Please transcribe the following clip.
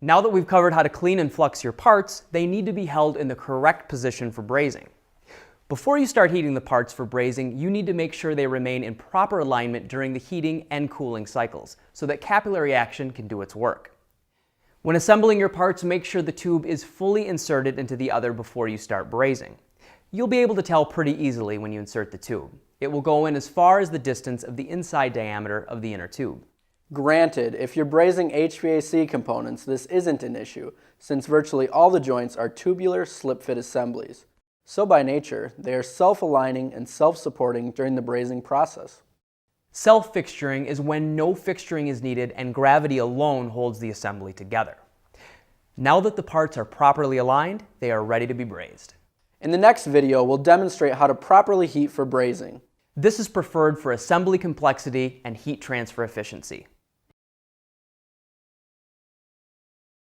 Now that we've covered how to clean and flux your parts, they need to be held in the correct position for brazing. Before you start heating the parts for brazing, you need to make sure they remain in proper alignment during the heating and cooling cycles, so that capillary action can do its work. When assembling your parts, make sure the tube is fully inserted into the other before you start brazing. You'll be able to tell pretty easily when you insert the tube. It will go in as far as the distance of the inside diameter of the inner tube. Granted, if you're brazing HVAC components, this isn't an issue, since virtually all the joints are tubular slip-fit assemblies. So by nature, they are self-aligning and self-supporting during the brazing process. Self-fixturing is when no fixturing is needed and gravity alone holds the assembly together. Now that the parts are properly aligned, they are ready to be brazed. In the next video, we'll demonstrate how to properly heat for brazing. This is preferred for assembly complexity and heat transfer efficiency.